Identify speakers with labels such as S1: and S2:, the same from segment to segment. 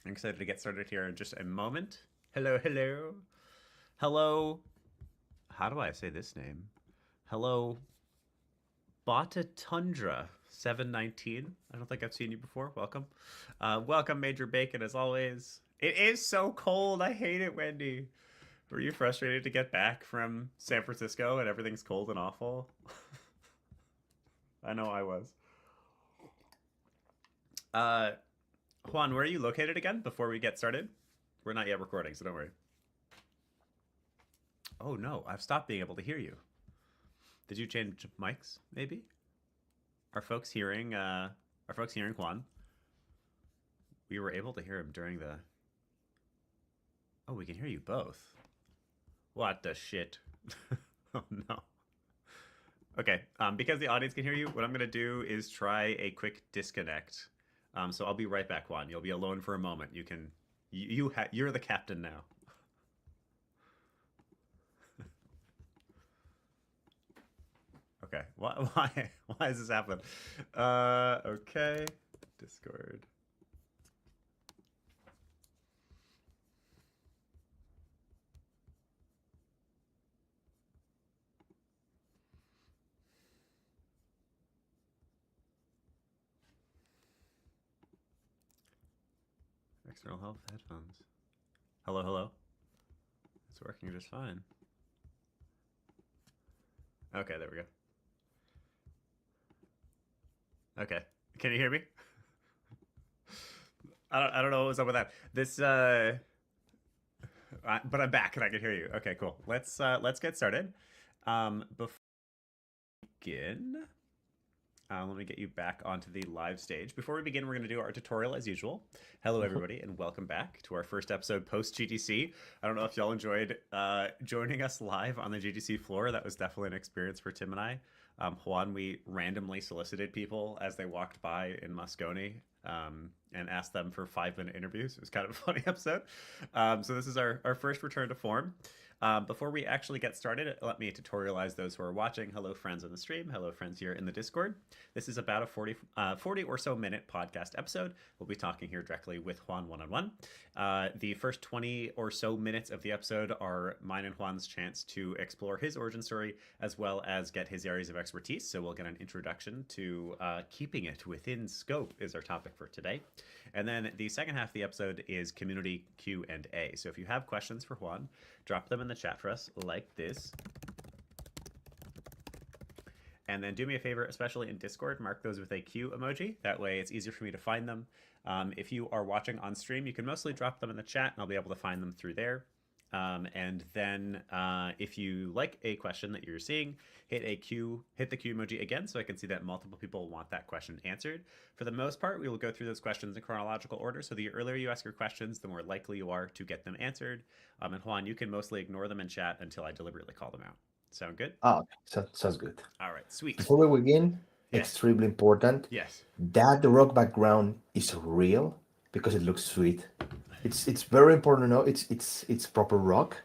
S1: I'm excited to get started here in just a moment. Hello, hello. Hello. How do I say this name? Hello, Bata Tundra 719. I don't think I've seen you before. Welcome. Welcome, Major Bacon, as always. It is so cold. I hate it, Wendy. Were you frustrated to get back from San Francisco and everything's cold and awful? I know I was. Uh, Juan, where are you located again before we get started? We're not yet recording, so don't worry. Oh no, I've stopped being able to hear you. Did you change mics, maybe? Are folks hearing Juan? We were able to hear him during the. Oh, we can hear you both. What the shit? Oh no. Okay, because the audience can hear you, what I'm gonna do is try a quick disconnect. So I'll be right back, Juan. You'll be alone for a moment. You're the captain now. Okay. Why is this happening? Okay. Discord. External health headphones. Hello, hello. It's working just fine. Okay, there we go. Okay. Can you hear me? I don't know what was up with that. But I'm back and I can hear you. Okay, cool. Let's get started. Before we begin, let me get you back onto the live stage. Before we begin, we're going to do our tutorial as usual. Hello, everybody, and welcome back to our first episode post GTC. I don't know if y'all enjoyed joining us live on the GTC floor. That was definitely an experience for Tim and I. Juan, we randomly solicited people as they walked by in Moscone and asked them for 5-minute interviews. It was kind of a funny episode. So this is our first return to form. Before we actually get started, let me tutorialize those who are watching. Hello, friends on the stream. Hello, friends here in the Discord. This is about a 40 or so minute podcast episode. We'll be talking here directly with Juan one-on-one. The first 20 or so minutes of the episode are mine and Juan's chance to explore his origin story as well as get his areas of expertise. So we'll get an introduction to keeping it within scope is our topic for today. And then the second half of the episode is community Q&A. So if you have questions for Juan, drop them in the chat for us like this. And then do me a favor, especially in Discord, mark those with a Q emoji. That way it's easier for me to find them. If you are watching on stream, you can mostly drop them in the chat and I'll be able to find them through there. And then if you like a question that you're seeing, hit the Q emoji again so I can see that multiple people want that question answered. For the most part, we will go through those questions in chronological order. So the earlier you ask your questions, the more likely you are to get them answered. And Juan, you can mostly ignore them in chat until I deliberately call them out. Sound good?
S2: Oh, sounds good.
S1: All right, sweet.
S2: Before we begin,
S1: Yes.
S2: extremely important
S1: Yes.
S2: that the rock background is real because it looks sweet. It's very important to know it's proper rock.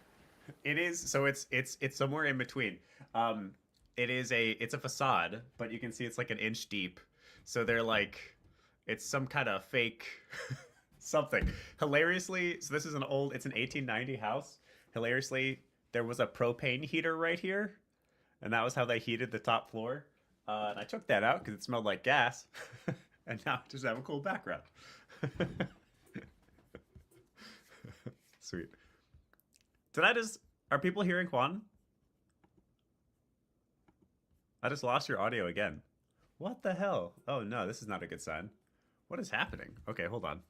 S1: It is. So it's somewhere in between. Um, it's a facade, but you can see it's like an inch deep. So they're like, it's some kind of fake something. Hilariously, so this is it's an 1890 house. Hilariously, there was a propane heater right here, and that was how they heated the top floor. And I took that out because it smelled like gas, and now I just have a cool background. Sweet. Did I just? Are people hearing Juan? I just lost your audio again. What the hell? Oh no, this is not a good sign. What is happening? Okay, hold on.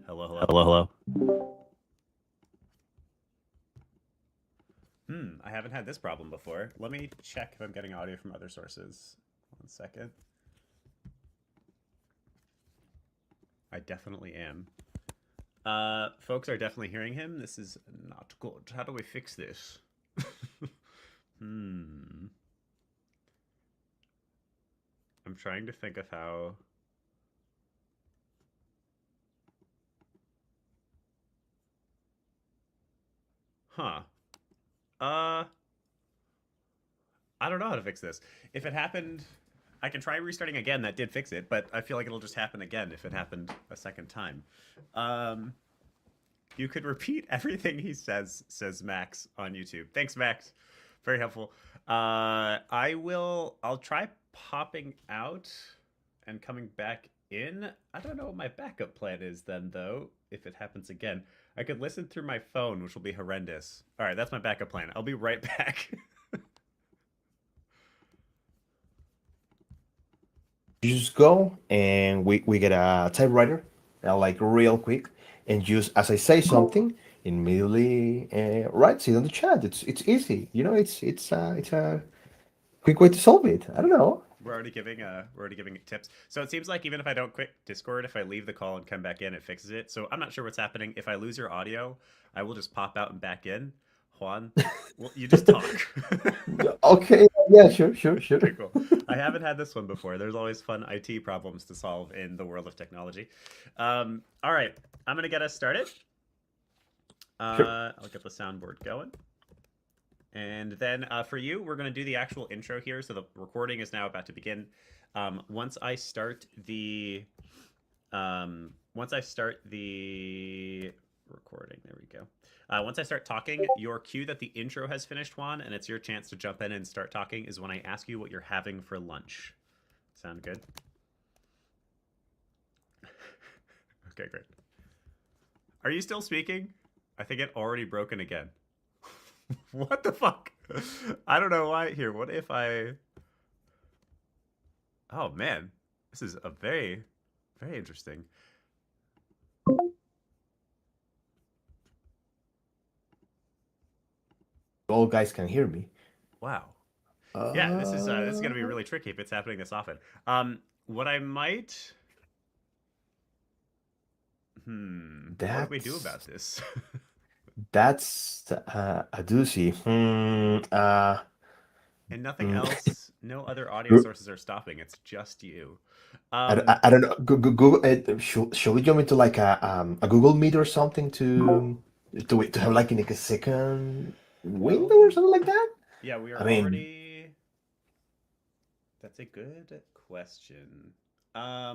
S1: Hello, hello.
S3: Hello, hello.
S1: I haven't had this problem before. Let me check if I'm getting audio from other sources. 1 second. I definitely am. Folks are definitely hearing him. This is not good. How do we fix this? I'm trying to think of how. Huh. Uh, I don't know how to fix this. If it happened, I can try restarting again. That did fix it, but I feel like it'll just happen again if it happened a second time. Um, you could repeat everything he says Max on YouTube. Thanks, Max. Very helpful. I'll try popping out and coming back in. I don't know what my backup plan is then, though, if it happens again. I could listen through my phone, which will be horrendous. All right, that's my backup plan. I'll be right back.
S2: You just go and we get a typewriter, like real quick, and just as I say something, immediately writes it on the chat. It's easy. It's a quick way to solve it. I don't know.
S1: We're already giving tips. So it seems like even if I don't quit Discord, if I leave the call and come back in, it fixes it. So I'm not sure what's happening. If I lose your audio, I will just pop out and back in. Juan, well, you just talk.
S2: Okay, yeah, sure.
S1: Okay, cool. I haven't had this one before. There's always fun IT problems to solve in the world of technology. All right, I'm gonna get us started.
S2: Sure.
S1: I'll get the soundboard going. And then for you, we're going to do the actual intro here. So the recording is now about to begin. Once I start the recording, there we go. Once I start talking, your cue that the intro has finished, Juan, and it's your chance to jump in and start talking is when I ask you what you're having for lunch. Sound good? Okay, great. Are you still speaking? I think it already broken again. What the fuck? I don't know why. Here, what if I... Oh, man. This is a very, very interesting.
S2: All guys can hear me.
S1: Wow. Yeah, this is going to be really tricky if it's happening this often. What I might... What do we do about this?
S2: That's a doozy.
S1: And nothing else, no other audio sources are stopping. It's just you.
S2: I don't know. Google. Should we jump into like a Google Meet or something to have like a second window or something like that?
S1: Yeah, we are
S2: I mean,
S1: already. That's a good question.
S2: I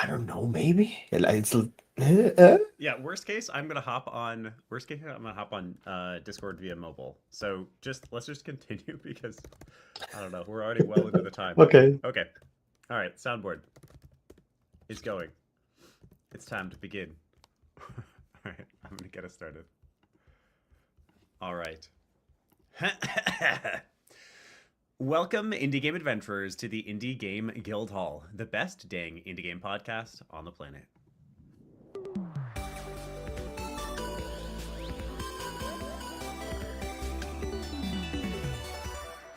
S2: don't know. Maybe it's.
S1: Yeah, worst case, I'm gonna hop on. Worst case, I'm gonna hop on Discord via mobile. So let's just continue because I don't know. We're already well into the time.
S2: Okay.
S1: Okay. All right. Soundboard is going. It's time to begin. All right. I'm gonna get us started. All right. Welcome, indie game adventurers, to the Indie Game Guildhall, the best dang indie game podcast on the planet.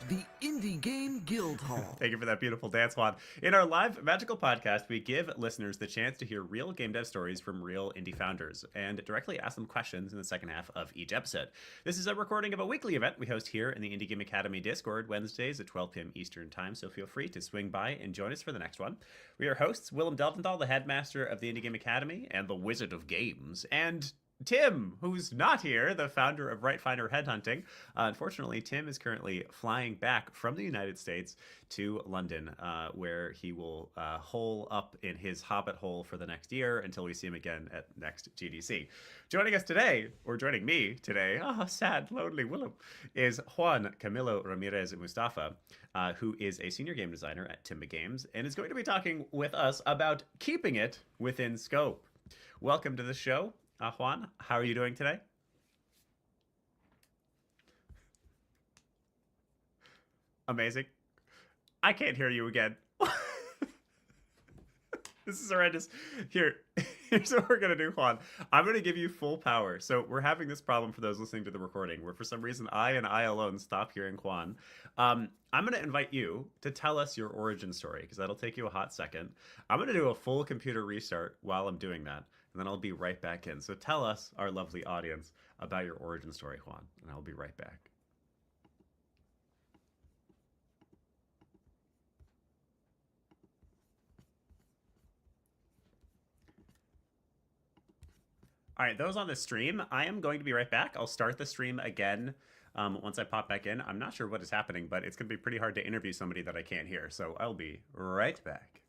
S3: The Indie Game Guildhall.
S1: Thank you for that beautiful dance, Juan. In our live magical podcast, we give listeners the chance to hear real game dev stories from real indie founders and directly ask them questions in the second half of each episode. This is a recording of a weekly event we host here in the Indie Game Academy Discord Wednesdays at 12 p.m. Eastern Time, so feel free to swing by and join us for the next one. We are hosts, Willem Delventhal, the headmaster of the Indie Game Academy and the Wizard of Games, and Tim, who's not here, the founder of Right Finder Headhunting. Unfortunately, Tim is currently flying back from the United States to London, where he will hole up in his hobbit hole for the next year until we see him again at next GDC. Joining us today, or joining me today, sad, lonely Willem, is Juan Camilo Ramirez Mustafa, who is a senior game designer at Timba Games and is going to be talking with us about keeping it within scope. Welcome to the show. Juan, how are you doing today? Amazing. I can't hear you again. This is horrendous. Here's what we're going to do, Juan. I'm going to give you full power. So we're having this problem for those listening to the recording where for some reason I and I alone stop hearing Juan. I'm going to invite you to tell us your origin story because that'll take you a hot second. I'm going to do a full computer restart while I'm doing that. And then I'll be right back in. So tell us, our lovely audience, about your origin story, Juan. And I'll be right back. All right, those on the stream, I am going to be right back. I'll start the stream again Once I pop back in, I'm not sure what is happening, but it's going to be pretty hard to interview somebody that I can't hear. So I'll be right back.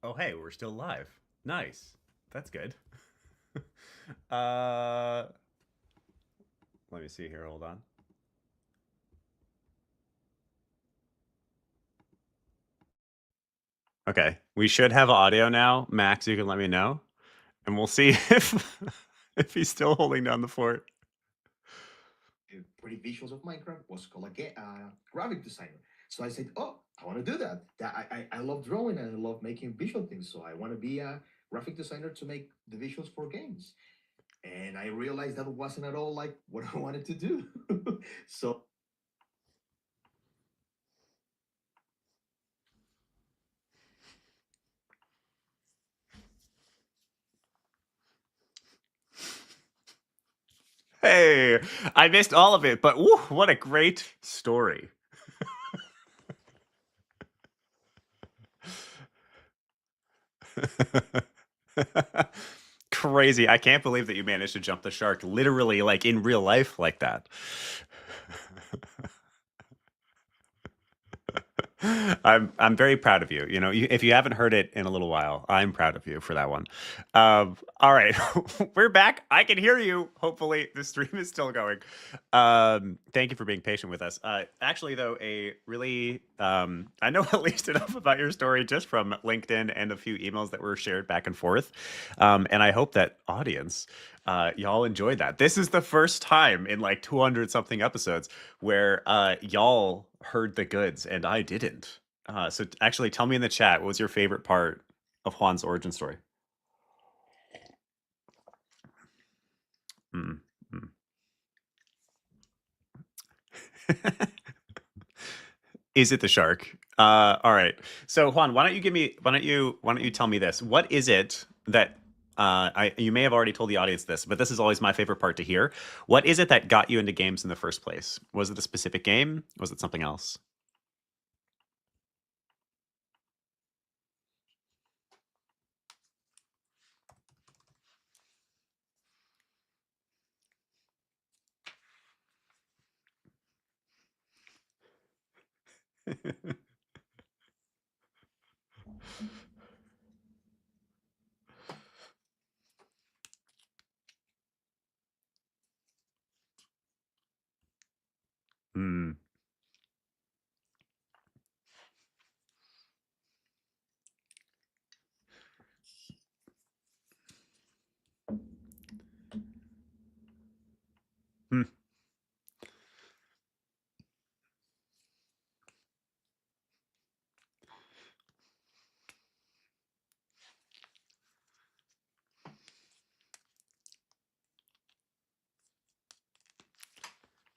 S1: Oh, hey, we're still live. Nice. That's good. uh, Let me see here. Hold on. Okay, we should have audio now. Max, you can let me know, and we'll see if he's still holding down the fort.
S2: Pretty visuals of Minecraft was called a graphic designer. So I said, oh, I want to do that. I love drawing and I love making visual things. So I want to be a graphic designer to make the visuals for games. And I realized that wasn't at all like what I wanted to do. So
S1: Hey, I missed all of it, but woo, what a great story. Crazy. I can't believe that you managed to jump the shark literally like in real life like that. I'm very proud of you. You know, if you haven't heard it in a little while, I'm proud of you for that one. All right, we're back. I can hear you. Hopefully, the stream is still going. Thank you for being patient with us. Actually, though, a really I know at least enough about your story just from LinkedIn and a few emails that were shared back and forth. And I hope that audience, y'all enjoyed that. This is the first time in like 200 something episodes where y'all heard the goods and I didn't. So actually, tell me in the chat, what was your favorite part of Juan's origin story? Mm, mm. Is it the shark? All right. So Juan, why don't you tell me this? What is it that you may have already told the audience this, but this is always my favorite part to hear. What is it that got you into games in the first place? Was it a specific game? Was it something else? Mm,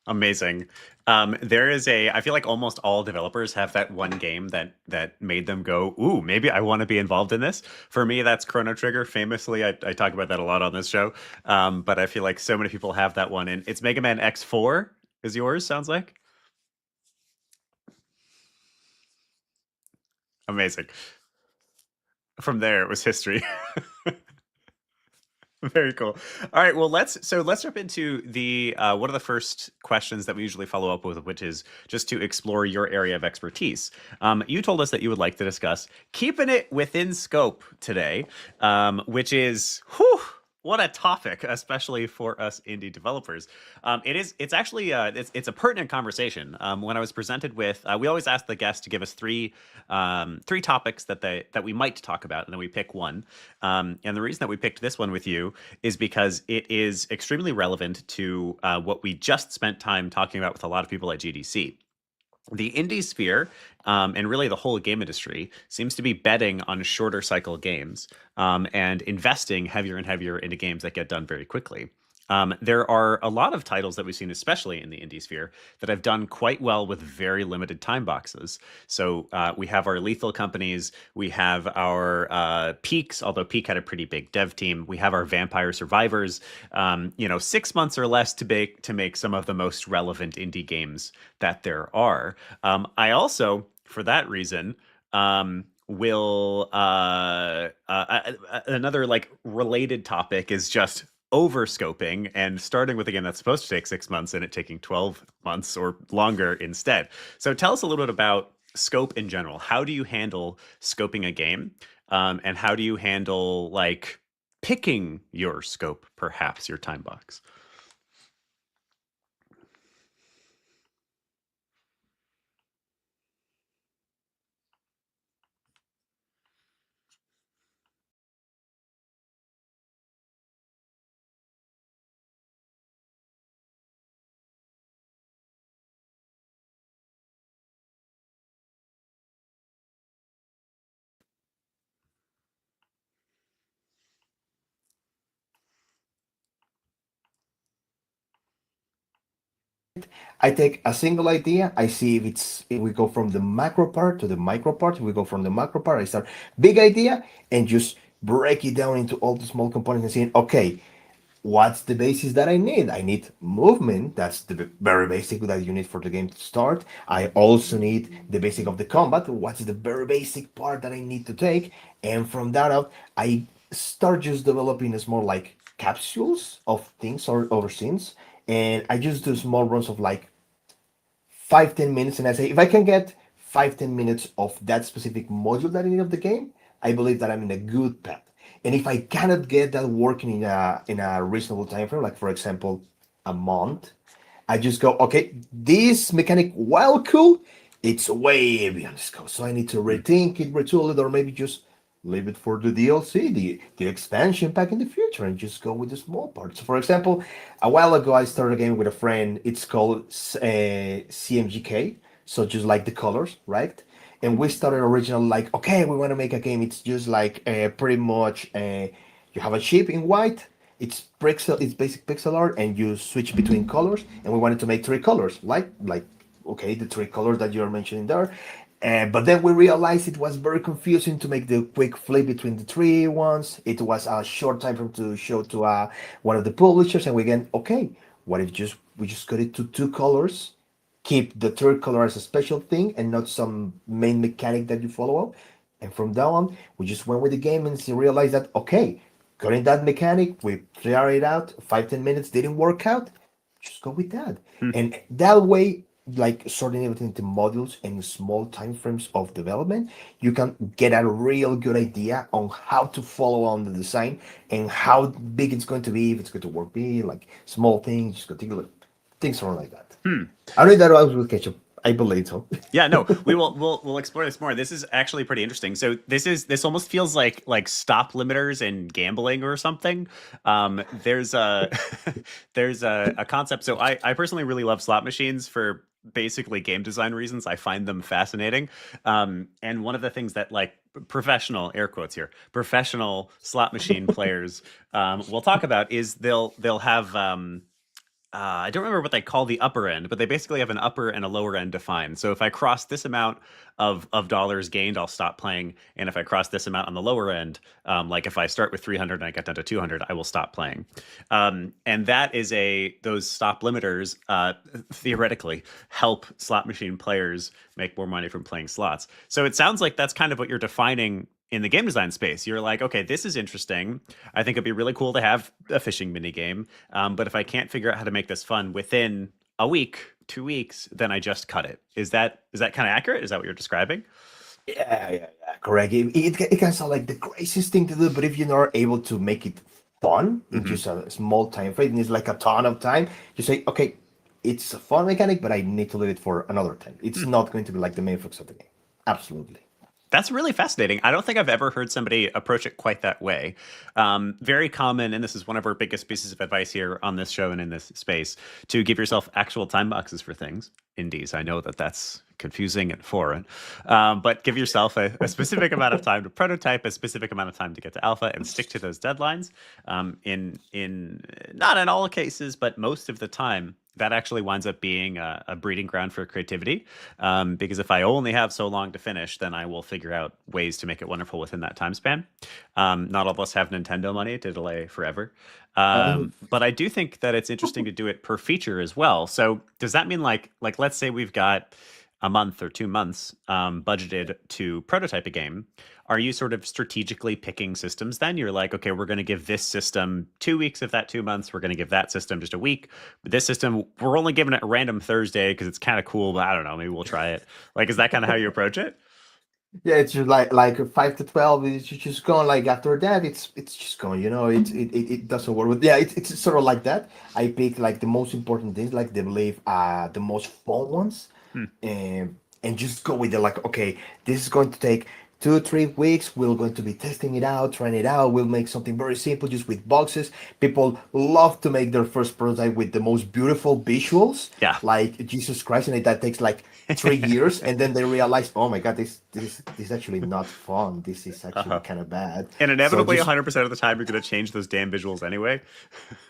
S1: Amazing. There is I feel like almost all developers have that one game that made them go, ooh, maybe I want to be involved in this. For me, that's Chrono Trigger. Famously, I talk about that a lot on this show. But I feel like so many people have that one. And it's Mega Man X4 is yours, sounds like. Amazing. From there, it was history. Very cool. All right, well let's jump into the one of the first questions that we usually follow up with, which is just to explore your area of expertise. You told us that you would like to discuss keeping it within scope today, which is whew, what a topic, especially for us indie developers. It's actually it's a pertinent conversation. When I was presented with, we always ask the guests to give us three topics that we might talk about, and then we pick one. And the reason that we picked this one with you is because it is extremely relevant to what we just spent time talking about with a lot of people at GDC. The indie sphere, and really the whole game industry, seems to be betting on shorter cycle games, and investing heavier and heavier into games that get done very quickly. There are a lot of titles that we've seen, especially in the indie sphere, that have done quite well with very limited time boxes. So we have our Lethal companies, we have our Peaks, although Peak had a pretty big dev team. We have our Vampire Survivors, 6 months or less to make some of the most relevant indie games that there are. I also, for that reason, will another like related topic is just overscoping and starting with a game that's supposed to take 6 months and it taking 12 months or longer instead. So tell us a little bit about scope in general. How do you handle scoping a game? And how do you handle like picking your scope, perhaps your time box?
S2: I take a single idea, I see if we go from the macro part to the micro part, if we go from the macro part, I start big idea and just break it down into all the small components and saying, okay, what's the basis that I need? I need movement. That's the very basic that you need for the game to start. I also need the basic of the combat. What's the very basic part that I need to take? And from that out, I start just developing small like capsules of things or scenes. And I just do small runs of like 5-10 minutes, and I say if I can get 5-10 minutes of that specific module that I need of the game, I believe that I'm in a good path. And if I cannot get that working in a reasonable time frame, like for example, a month, I just go, okay, this mechanic, while cool, it's way beyond scope. So I need to rethink it, retool it, or maybe just leave it for the DLC, the expansion pack in the future, and just go with the small parts. So for example, a while ago, I started a game with a friend. It's called CMGK, so just like the colors, right? And we started original like, okay, we want to make a game. It's just like pretty much you have a ship in white. It's basic pixel art, and you switch between colors. And we wanted to make three colors, like okay, the three colors that you're mentioning there. But then we realized it was very confusing to make the quick flip between the three ones. It was a short time frame to show to one of the publishers, and we again, okay, what if just we just cut it to two colors, keep the third color as a special thing and not some main mechanic that you follow up. And from that on, we just went with the game and realized that okay, cutting that mechanic, we tried it out, 5-10 minutes didn't work out, just go with that.
S1: Hmm.
S2: And that way, like sorting everything into modules and small time frames of development, you can get a real good idea on how to follow on the design and how big it's going to be, if it's going to work big, like small things, just particular things around like that.
S1: Hmm.
S2: I don't know that I will catch up. I believe so.
S1: Yeah, no, we'll explore this more. This is actually pretty interesting. So this almost feels like stop limiters and gambling or something. There's a there's a concept. So I personally really love slot machines for basically game design reasons. I find them fascinating. And one of the things that like professional air quotes here, professional slot machine players will talk about is they'll have I don't remember what they call the upper end, but they basically have an upper and a lower end defined. So if I cross this amount of dollars gained, I'll stop playing. And if I cross this amount on the lower end, like if I start with 300 and I get down to 200, I will stop playing. And that is those stop limiters theoretically help slot machine players make more money from playing slots. So it sounds like that's kind of what you're defining in the game design space. You're like, okay, this is interesting. I think it'd be really cool to have a fishing mini game. But if I can't figure out how to make this fun within a week, 2 weeks, then I just cut it. Is that kind of accurate? Is that what you're describing?
S2: Yeah, correct. It can sound like the craziest thing to do, but if you're not able to make it fun in just a small time frame, and it's like a ton of time, you say, okay, it's a fun mechanic, but I need to leave it for another time. It's not going to be like the main focus of the game. Absolutely.
S1: That's really fascinating. I don't think I've ever heard somebody approach it quite that way. Very common, and this is one of our biggest pieces of advice here on this show and in this space, to give yourself actual time boxes for things. Indies, I know that that's confusing and foreign, but give yourself a specific amount of time to prototype, a specific amount of time to get to alpha, and stick to those deadlines. In not in all cases, but most of the time, that actually winds up being a breeding ground for creativity. Because if I only have so long to finish, then I will figure out ways to make it wonderful within that time span. Not all of us have Nintendo money to delay forever. But I do think that it's interesting to do it per feature as well. So does that mean like let's say we've got a month or 2 months budgeted to prototype a game? Are you sort of strategically picking systems then? You're like, okay, we're going to give this system 2 weeks of that 2 months. We're going to give that system just a week. But this system, we're only giving it a random Thursday because it's kind of cool, but I don't know, maybe we'll try it. Like, is that kind of how you approach it?
S2: Yeah, it's just like 5 to 12. It's just going like after that. It's just going. It doesn't work with. Yeah, it's sort of like that. I pick like the most important things, like they believe the most fun ones,
S1: Hmm.
S2: and just go with it. Like, okay, this is going to take 2 3 weeks. We're going to be testing it out, trying it out. We'll make something very simple, just with boxes. People love to make their first prototype with the most beautiful visuals,
S1: Yeah.
S2: like Jesus Christ, and that takes like 3 years, and then they realize, oh my god, this is actually not fun. This is actually kind of bad.
S1: And
S2: So
S1: inevitably,
S2: just
S1: 100% of the time, you're going to change those damn visuals anyway.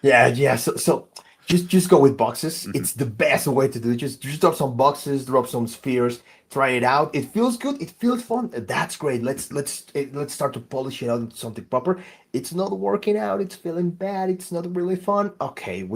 S2: yeah. So just go with boxes. It's the best way to do it. Just drop some boxes, drop some spheres, try it out. It feels good. It feels fun. That's great. Let's start to polish it out into something proper. It's not working out. It's feeling bad. It's not really fun. Okay,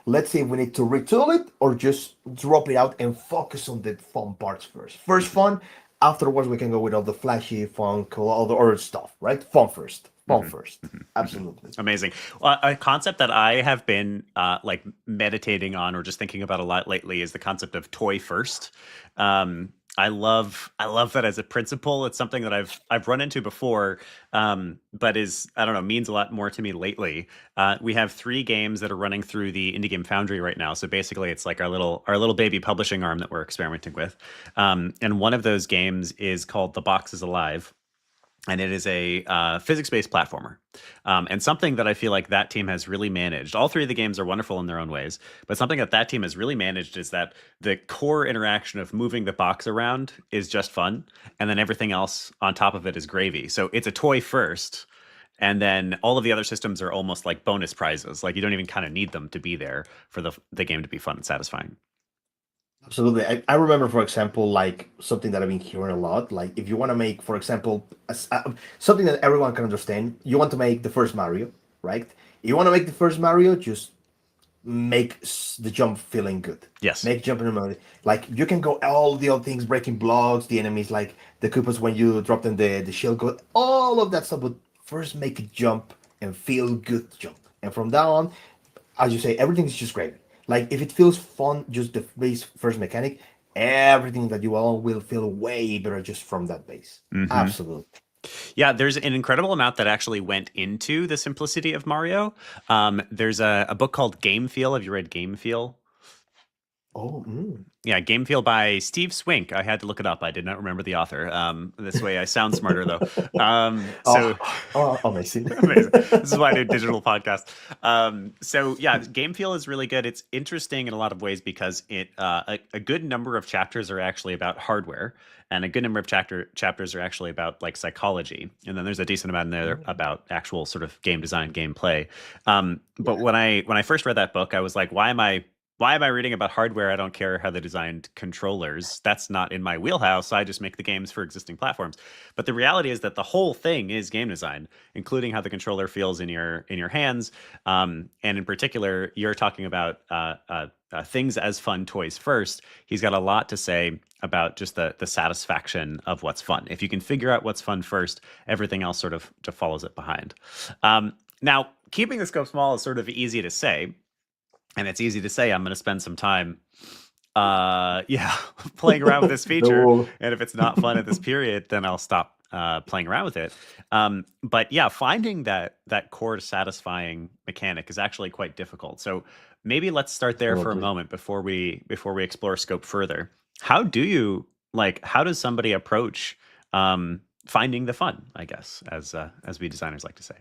S2: let's say we need to retool it or just drop it out and focus on the fun parts first. First fun. Afterwards, we can go with all the flashy, fun, cool, all the other stuff. Right? Fun first. Fun first. Absolutely.
S1: Amazing. A concept that I have been like meditating on or just thinking about a lot lately is the concept of toy first. I love that as a principle. It's something that I've run into before, but I don't know, means a lot more to me lately. We have 3 games that are running through the Indie Game Foundry right now. So basically, it's like our little baby publishing arm that we're experimenting with. And one of those games is called The Box is Alive. And it is a physics-based platformer. And something that I feel like that team has really managed. All 3 of the games are wonderful in their own ways, but something that team has really managed is that the core interaction of moving the box around is just fun, and then everything else on top of it is gravy. So it's a toy first, and then all of the other systems are almost like bonus prizes. Like you don't even kind of need them to be there for the game to be fun and satisfying.
S2: Absolutely. I remember, for example, like something that I've been hearing a lot. Like, if you want to make, for example, something that everyone can understand, you want to make the first Mario, right? You want to make the first Mario, just make the jump feeling good.
S1: Yes.
S2: Make jumping mode. Like, you can go all the other things, breaking blocks, the enemies, like the Koopas when you drop them, the shield go, all of that stuff. But first, make a jump and feel good jump. And from now on, as you say, everything's just great. Like, if it feels fun, just the base first mechanic, everything that you all will feel way better just from that base. Absolutely.
S1: Yeah, there's an incredible amount that actually went into the simplicity of Mario. There's a book called Game Feel. Have you read Game Feel?
S2: Oh,
S1: Yeah, Game Feel by Steve Swink. I had to look it up. I did not remember the author. This way I sound smarter, though.
S2: Amazing.
S1: Amazing. This is why I do digital podcasts. So yeah, Game Feel is really good. It's interesting in a lot of ways because a good number of chapters are actually about hardware, and a good number of chapters are actually about like psychology, and then there's a decent amount in there about actual sort of game design, gameplay. But when I first read that book, I was like, why am I why am I reading about hardware? I don't care how they designed controllers. That's not in my wheelhouse. I just make the games for existing platforms. But the reality is that the whole thing is game design, including how the controller feels in your hands. And in particular, you're talking about things as fun toys first. He's got a lot to say about just the satisfaction of what's fun. If you can figure out what's fun first, everything else sort of follows it behind. Now, keeping the scope small is sort of easy to say. And it's easy to say, I'm going to spend some time, yeah, playing around with this feature.
S2: No.
S1: And if it's not fun at this period, then I'll stop playing around with it. But yeah, finding that core satisfying mechanic is actually quite difficult. So maybe let's start there for a moment before we explore scope further. How does somebody approach finding the fun, I guess, as we designers like to say?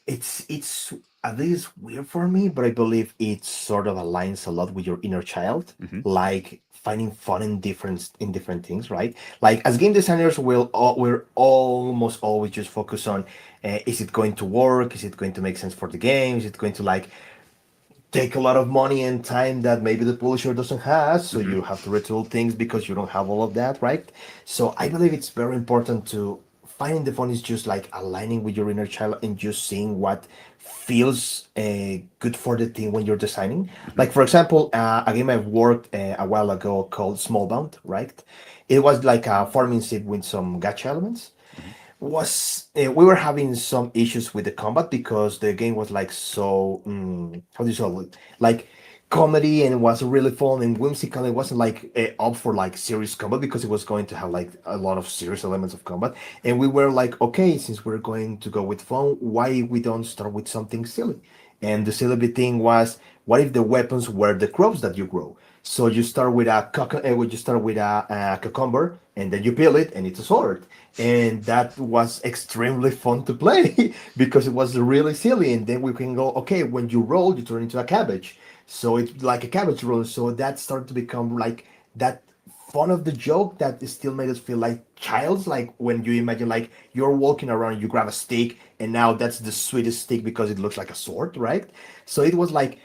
S2: It's at least weird for me, but I believe it sort of aligns a lot with your inner child, like finding fun in different things, right? Like as game designers, we're almost always just focus on is it going to work? Is it going to make sense for the game? Is it going to like take a lot of money and time that maybe the publisher doesn't have, so you have to retool things because you don't have all of that, right? So I believe it's very important to finding the fun is just like aligning with your inner child and just seeing what feels good for the team when you're designing. Like for example, a game I've worked a while ago called Smallbound, right? It was like a farming sim with some gacha elements. We were having some issues with the combat because the game was like so how do you say it? Like comedy, and it was really fun and whimsical. It wasn't like up for like serious combat because it was going to have like a lot of serious elements of combat. And we were like, okay, since we're going to go with fun, why we don't start with something silly? And the silly thing was, what if the weapons were the crops that you grow? So you start with a cucumber, and then you peel it, and it's a sword. And that was extremely fun to play because it was really silly. And then we can go, okay, when you roll, you turn into a cabbage. So it's like a cabbage roll. So that started to become like that fun of the joke that still made us feel like childs. Like when you imagine like you're walking around, you grab a stick, and now that's the sweetest stick because it looks like a sword, right? So it was like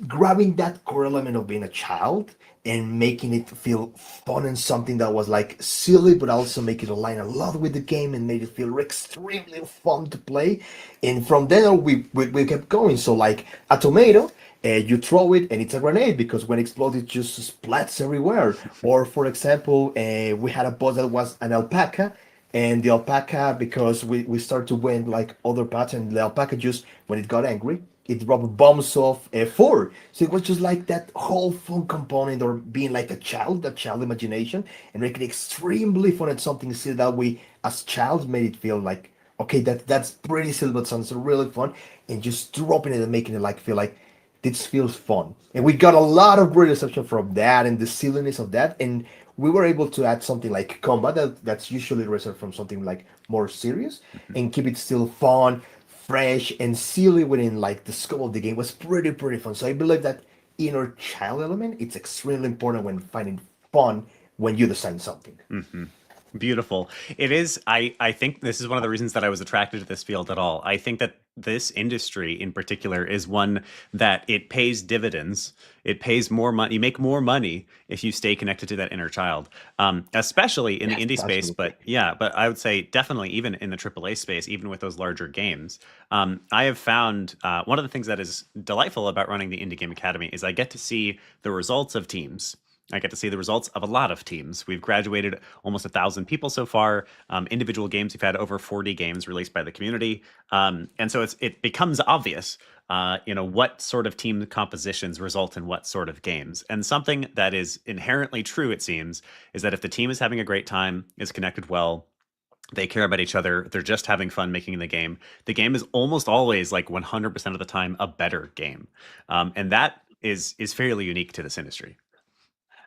S2: grabbing that core element of being a child and making it feel fun and something that was like silly, but also make it align a lot with the game and made it feel extremely fun to play. And from there, we kept going. So like a tomato, you throw it and it's a grenade because when it explodes, it just splats everywhere. Or for example, we had a boss that was an alpaca, and the alpaca, because we started to win like other patterns, the alpaca just, when it got angry, it dropped bombs off four. So it was just like that whole fun component, or being like a child, that child imagination, and make it extremely fun at something silly that we as child made it feel like, okay, that's pretty silly but sounds really fun, and just dropping it and making it like feel like this feels fun. And we got a lot of great reception from that and the silliness of that. And we were able to add something like combat that's usually reserved from something like more serious, and keep it still fun, fresh, and silly within like the scope of the game. Was pretty fun. So I believe that inner child element, it's extremely important when finding fun when you design something.
S1: Beautiful. It is. I think this is one of the reasons that I was attracted to this field at all. I think that this industry in particular is one that it pays dividends. It pays more money. You make more money if you stay connected to that inner child, especially in the indie space. But yeah, but I would say definitely even in the AAA space, even with those larger games. I have found one of the things that is delightful about running the Indie Game Academy is I get to see the results of teams. I get to see the results of a lot of teams. We've graduated almost 1,000 people so far. Individual games, we've had over 40 games released by the community. And so it becomes obvious, what sort of team compositions result in what sort of games. And something that is inherently true, it seems, is that if the team is having a great time, is connected well, they care about each other, they're just having fun making the game is almost always like 100% of the time a better game. And that is fairly unique to this industry.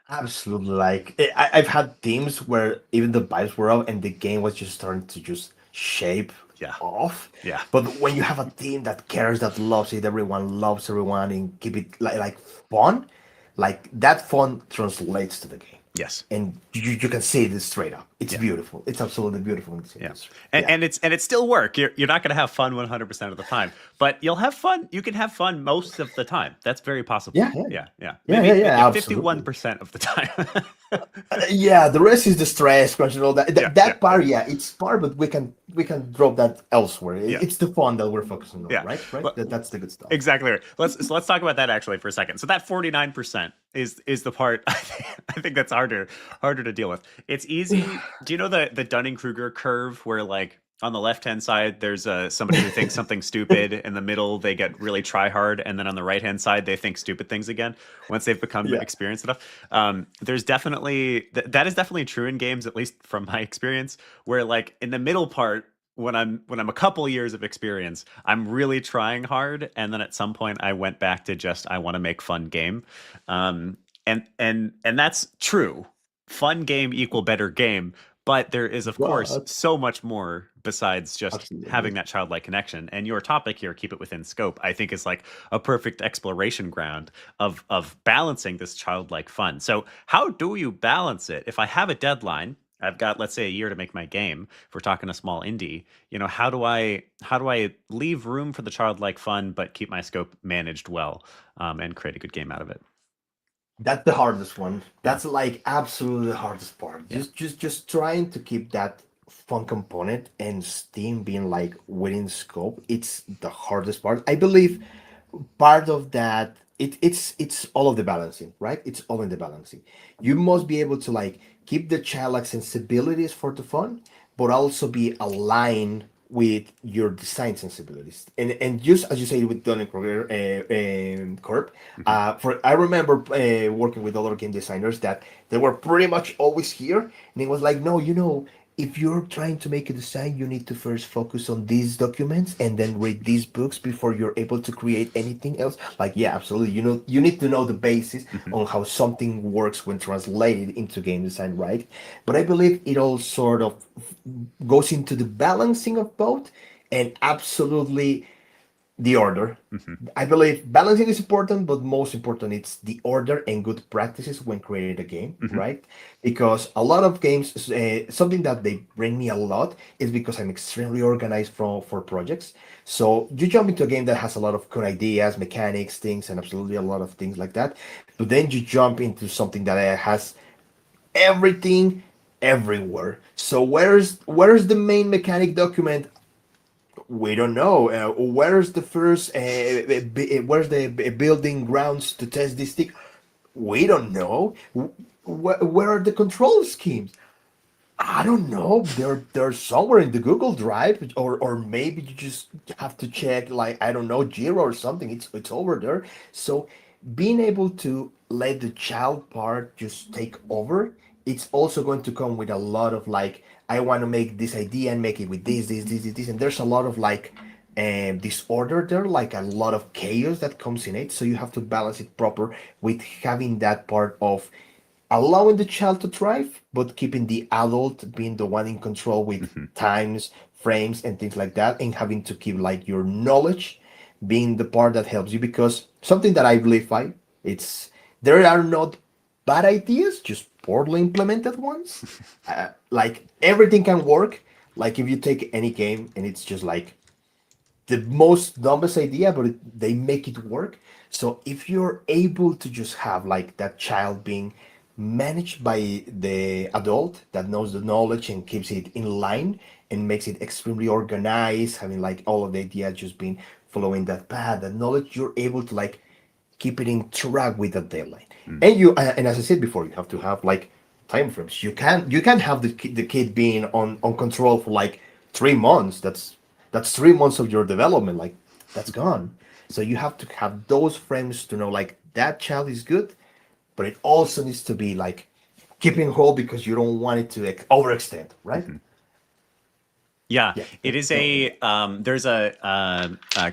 S2: Absolutely. Like I've had teams where even the vibes were up and the game was just starting to just shape off.
S1: Yeah.
S2: But when you have a team that cares, that loves it, everyone loves everyone, and keep it like fun, like that fun translates to the game.
S1: Yes.
S2: and you can see this straight up. It's
S1: Yeah.
S2: beautiful. It's absolutely beautiful.
S1: Yeah.
S2: Yeah.
S1: And it's still work. You're not going to have fun 100% of the time, but you'll have fun. You can have fun most of the time. That's very possible.
S2: Yeah, yeah,
S1: Yeah.
S2: yeah,
S1: Maybe
S2: yeah,
S1: yeah,
S2: absolutely.
S1: 51% of the time.
S2: Yeah, the rest is the stress, crunch, and all that.
S1: Yeah,
S2: That
S1: yeah,
S2: part, yeah, it's part, but we can drop that elsewhere.
S1: yeah.
S2: It's the fun that we're focusing on,
S1: Yeah.
S2: right? Right.
S1: Well,
S2: That's the good stuff.
S1: exactly right. Let's talk about that actually for a second. So that 49% is the part I think that's harder to deal with. It's easy. Do you know the Dunning-Kruger curve where like on the left-hand side there's somebody who thinks something stupid, in the middle they get really try hard, and then on the right-hand side they think stupid things again once they've become
S2: Yeah.
S1: experienced enough. There's definitely that is definitely true in games, at least from my experience, where like in the middle part, when I'm a couple years of experience, I'm really trying hard, and then at some point I went back to just I want to make fun game, and that's true. Fun game equal better game, but there is of course
S2: But
S1: so much more besides just having
S2: absolutely.
S1: that childlike connection. And your topic here, keep it within scope, I think is like a perfect exploration ground of balancing this childlike fun. So how do you balance it? If I have a deadline, I've got, let's say, a year to make my game. If we're talking a small indie, how do I leave room for the childlike fun but keep my scope managed well, and create a good game out of it?
S2: That's the hardest one.
S1: Yeah,
S2: That's like absolutely the hardest part.
S1: yeah,
S2: Just trying to keep that fun component and Steam being like within scope. It's the hardest part. I believe part of that it's all of the balancing, right? It's all in the balancing. You must be able to like keep the childlike sensibilities for the fun, but also be aligned with your design sensibilities. And just as you say with Donny Kruger Corp,
S1: hmm,
S2: for I remember working with other game designers that they were pretty much always here, and it was like, no, if you're trying to make a design, you need to first focus on these documents and then read these books before you're able to create anything else. Like, yeah, absolutely. You need to know the basis
S1: hmm,
S2: on how something works when translated into game design, right? But I believe it all sort of goes into the balancing of both, and absolutely the order.
S1: hmm,
S2: I believe balancing is important, but most important it's the order and good practices when creating a game,
S1: hmm,
S2: right? Because a lot of games, something that they bring me a lot is because I'm extremely organized for projects. So you jump into a game that has a lot of good ideas, mechanics, things, and absolutely a lot of things like that. But then you jump into something that has everything everywhere. So where's the main mechanic document? We don't know. Where's the first? Where's the building grounds to test this thing? We don't know. Where are the control schemes? I don't know. They're somewhere in the Google Drive, or maybe you just have to check, like, I don't know, Jira or something. It's over there. So being able to let the child part just take over, it's also going to come with a lot of like, I want to make this idea and make it with this, and there's a lot of like disorder there, like a lot of chaos that comes in it. So you have to balance it proper with having that part of allowing the child to thrive, but keeping the adult being the one in control with
S1: hmm.
S2: times, frames, and things like that, and having to keep like your knowledge being the part that helps you. Because something that I believe it's there are not bad ideas, just poorly implemented ones. Like everything can work. Like if you take any game and it's just like the most dumbest idea, but they make it work. So if you're able to just have like that child being managed by the adult that knows the knowledge and keeps it in line and makes it extremely organized, having like all of the ideas just being following that path, that knowledge, you're able to like keep it in track with the deadline.
S1: Mm.
S2: And as I said before, you have to have like time frames. You can't have the kid being on control for like 3 months. That's 3 months of your development. Like that's gone. So you have to have those frames to know like that child is good, but it also needs to be like keeping hold because you don't want it to like, overextend, right?
S1: Mhm. Yeah,
S2: Yeah.
S1: it is
S2: So
S1: there's a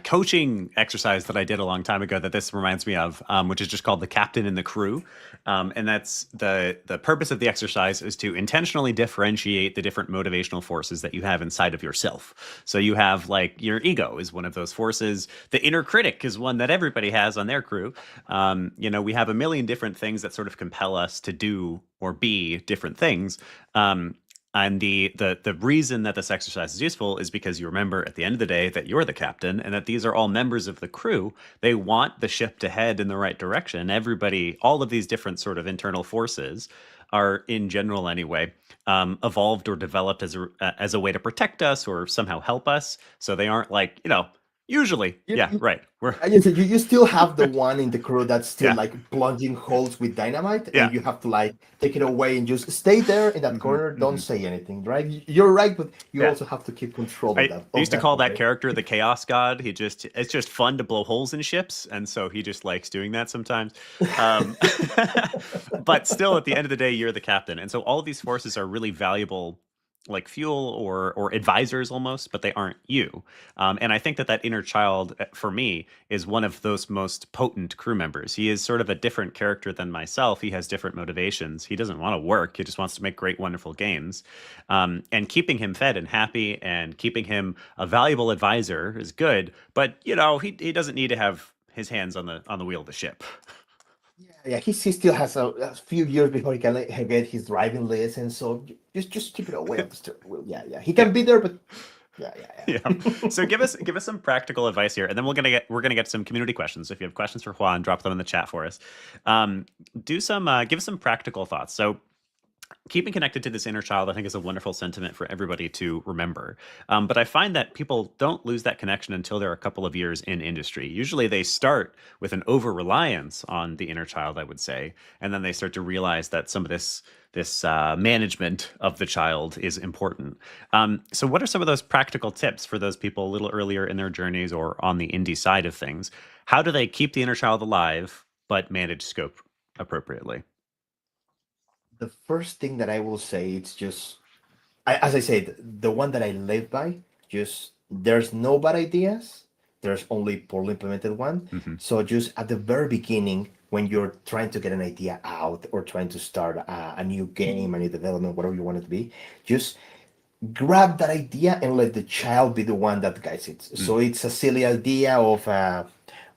S1: coaching exercise that I did a long time ago that this reminds me of, which is just called the captain and the crew. And that's the purpose of the exercise is to intentionally differentiate the different motivational forces that you have inside of yourself. So you have like your ego is one of those forces. The inner critic is one that everybody has on their crew. We have a million different things that sort of compel us to do or be different things. And the reason that this exercise is useful is because you remember at the end of the day that you're the captain and that these are all members of the crew. They want the ship to head in the right direction. Everybody, all of these different sort of internal forces are, in general anyway, evolved or developed as a way to protect us or somehow help us. So they aren't like, usually,
S2: you,
S1: yeah, right. We're
S2: I just said you still have the one in the crew that's still
S1: yeah,
S2: like plunging holes with dynamite,
S1: yeah.
S2: and you have to like take it away and just stay there in that
S1: Hmm,
S2: corner. Don't
S1: hmm.
S2: say anything, right? You're right, but you
S1: Yeah.
S2: also have to keep control
S1: I
S2: of
S1: used to
S2: that
S1: call
S2: one,
S1: that
S2: right?
S1: character the Chaos God. It's just fun to blow holes in ships, and so he just likes doing that sometimes. Um, but still, at the end of the day, you're the captain, and so all of these forces are really valuable, like fuel or advisors almost, but they aren't you. And I think that inner child, for me, is one of those most potent crew members. He is sort of a different character than myself. He has different motivations. He doesn't want to work. He just wants to make great, wonderful games. And keeping him fed and happy and keeping him a valuable advisor is good. But he doesn't need to have his hands on the wheel of the ship.
S2: Yeah, he still has a few years before he can get his driving license. So just keep it away of the steering wheel. Yeah, yeah, he
S1: Yeah.
S2: can be there, but yeah, yeah,
S1: Yeah. So give us some practical advice here, and then we're gonna get some community questions. So if you have questions for Juan, drop them in the chat for us. Give us some practical thoughts. So keeping connected to this inner child, I think, is a wonderful sentiment for everybody to remember. But I find that people don't lose that connection until they're a couple of years in industry. Usually they start with an over reliance on the inner child, I would say, and then they start to realize that some of this management of the child is important. So what are some of those practical tips for those people a little earlier in their journeys or on the indie side of things? How do they keep the inner child alive but manage scope appropriately?
S2: the first thing that I will say, it's just as I said, the one that I live by, just there's no bad ideas. There's only poorly implemented one.
S1: Hmm.
S2: So just at the very beginning, when you're trying to get an idea out or trying to start a new game, a new development, whatever you want it to be, just grab that idea and let the child be the one that guides it. So it's a silly idea of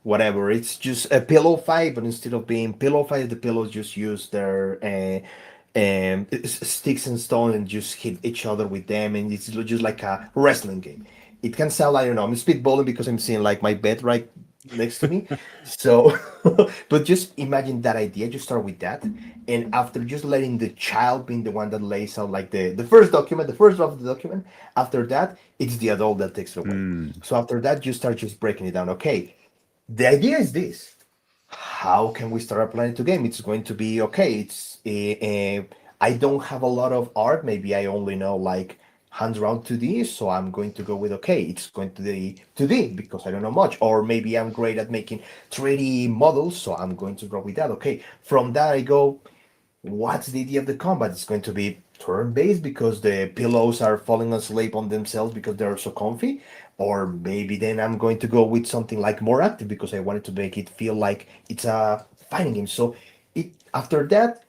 S2: whatever. It's just a pillow fight, but instead of being pillow fight, the pillows just use their sticks and stones and just hit each other with them, and it's just like a wrestling game. It can sound like, I don't know, I'm spitballing because I'm seeing like my bed right next to me. So, but just imagine that idea. Just start with that, and after just letting the child being the one that lays out like the first document, the first draft of the document. After that, it's the adult that takes it away.
S1: Mm.
S2: So after that, you start just breaking it down. Okay, the idea is this. How can we start applying it to game? It's going to be okay. I don't have a lot of art. Maybe I only know like hands around 2D, so I'm going to go with okay. It's going to be 2D because I don't know much. Or maybe I'm great at making 3D models, so I'm going to go with that. Okay. From that I go, what's the idea of the combat? It's going to be turn-based because the pillows are falling asleep on themselves because they're so comfy. Or maybe then I'm going to go with something like more active because I wanted to make it feel like it's a fighting game. So it after that,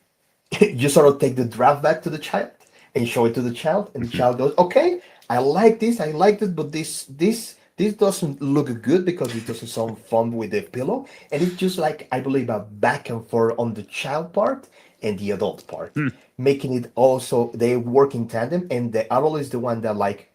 S2: you sort of take the draft back to the child and show it to the child, and the
S1: Mhm.
S2: child goes, "Okay, I like this, but this doesn't look good because it doesn't sound fun with the pillow." And it's just like, I believe, a back and forth on the child part and the adult part,
S1: Hmm.
S2: making it also they work in tandem, and the adult is the one that like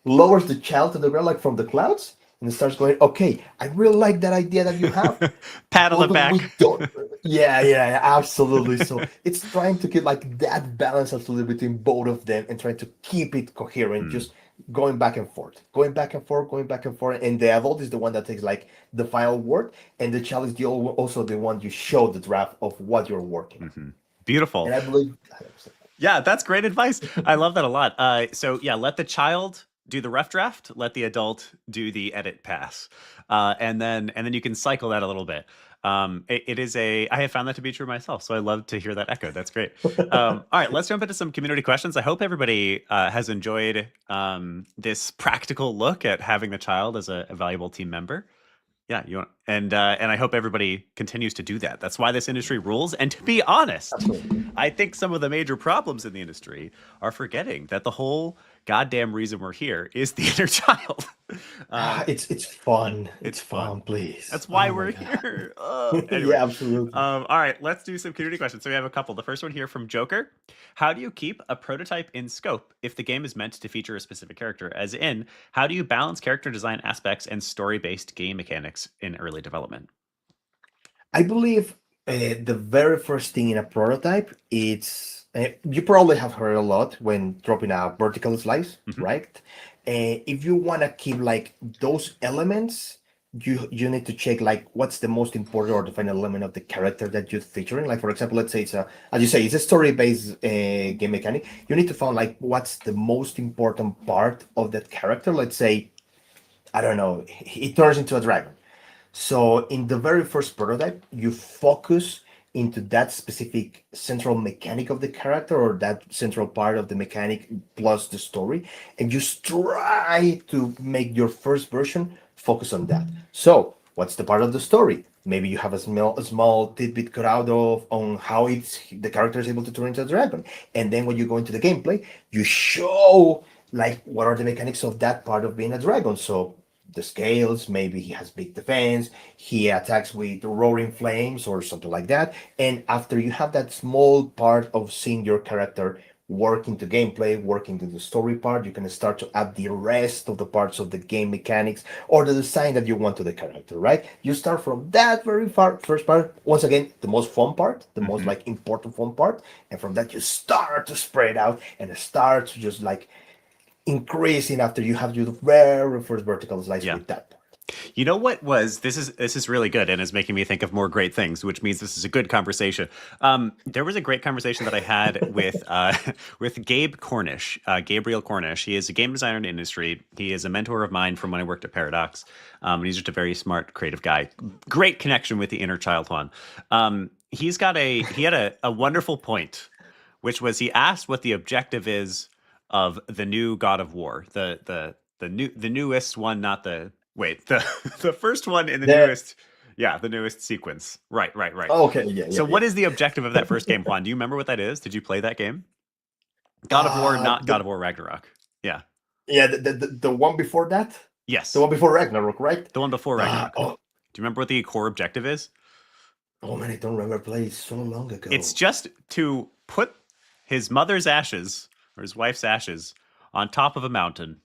S2: lowers the child to the ground like from the clouds and starts going, okay, I really like that idea that you have,
S1: Pat on the
S2: but we
S1: back.
S2: don't. Yeah, yeah, yeah, absolutely. So it's trying to get like that balance absolutely between both of them and trying to keep it coherent,
S1: Hmm.
S2: just going back and forth, going back and forth, going back and forth. And the adult is the one that takes like the final word, and the child is also the one you show the draft of what you're working on.
S1: Hmm. Beautiful.
S2: And I believe,
S1: Yeah, that's great advice. I love that a lot. So yeah, let the child do the rough draft, let the adult do the edit pass, and then you can cycle that a little bit. It is I have found that to be true myself, so I love to hear that echoed. That's great. All right, let's jump into some community questions. I hope everybody has enjoyed this practical look at having a child as a valuable team member. Yeah, and I hope everybody continues to do that. That's why this industry rules. And to be honest,
S2: Absolutely.
S1: I think some of the major problems in the industry are forgetting that the whole goddamn reason we're here is the inner child.
S2: It's fun.
S1: It's
S2: It's fun, please.
S1: That's why
S2: Oh my
S1: we're
S2: God.
S1: here. Anyway,
S2: Yeah, absolutely.
S1: all right, let's do some community questions. So we have a couple. The first one here from Joker. How do you keep a prototype in scope if the game is meant to feature a specific character? As in, how do you balance character design aspects and story-based game mechanics in early development?
S2: I believe the very first thing in a prototype, it's you probably have heard a lot when dropping a vertical slice,
S1: Mhm.
S2: right? If you want to keep like those elements, you need to check like what's the most important or defining element of the character that you're featuring. Like for example, let's say it's a, as you say, it's a story-based game mechanic. You need to find like what's the most important part of that character. Let's say, I don't know, he turns into a dragon. So in the very first prototype, you focus into that specific central mechanic of the character or that central part of the mechanic plus the story, and you try to make your first version focus on that. So what's the part of the story? Maybe you have a small tidbit cut out of on how it's the character is able to turn into a dragon, and then when you go into the gameplay, you show like what are the mechanics of that part of being a dragon. So the scales, maybe he has big defense, he attacks with roaring flames or something like that. And after you have that small part of seeing your character work into gameplay, work into the story part, you can start to add the rest of the parts of the game mechanics or the design that you want to the character, right? You start from that very first part, once again, the most fun part, the most
S1: Mhm.
S2: like important fun part, and from that you start to spread out and start to just like increasing after you have your very first vertical slice
S1: Yeah.
S2: with that part.
S1: You know what was this is really good and is making me think of more great things, which means this is a good conversation. There was a great conversation that I had with with Gabriel Cornish. He is a game designer in the industry. He is a mentor of mine from when I worked at Paradox. And he's just a very smart, creative guy. Great connection with the inner child, Juan. He had a wonderful point, which was he asked what the objective is of the new God of War, the newest one, not the wait, the the first one in the
S2: The
S1: newest, yeah, the newest sequence. Right, right, right.
S2: okay, yeah, yeah,
S1: So
S2: yeah.
S1: what is the objective of that first game, Juan? Do you remember what that is? Did you play that game? God of War, not God
S2: The
S1: of War Ragnarok. Yeah.
S2: yeah, the one before that, the
S1: Yes.
S2: one before Ragnarok, right?
S1: The one before Ragnarok.
S2: Oh,
S1: Do you remember what the core objective is?
S2: oh man, I don't remember playing so long
S1: It's
S2: ago.
S1: just to put his mother's ashes or his wife's ashes on top of a mountain.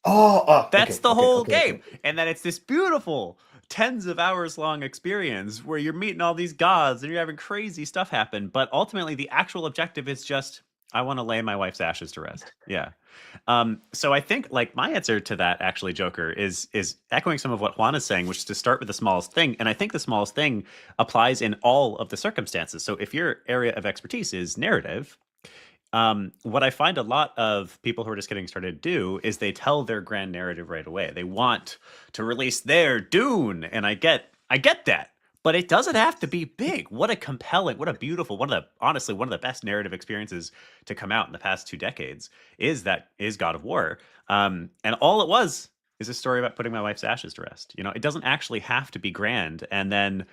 S1: That's
S2: Okay,
S1: the
S2: okay,
S1: whole
S2: okay,
S1: game.
S2: okay.
S1: And then it's this beautiful tens of hours long experience where you're meeting all these gods and you're having crazy stuff happen. But ultimately, the actual objective is just, I want to lay my wife's ashes to rest. Yeah. So I think like my answer to that actually, Joker, is echoing some of what Juan is saying, which is to start with the smallest thing. And I think the smallest thing applies in all of the circumstances. So if your area of expertise is narrative, what I find a lot of people who are just getting started do is they tell their grand narrative right away. They want to release their Dune, and I get that, but it doesn't have to be big. What a compelling, what a beautiful, honestly one of the best narrative experiences to come out in the past 2 decades is God of War, and all it was is a story about putting my wife's ashes to rest. You know, it doesn't actually have to be grand, and then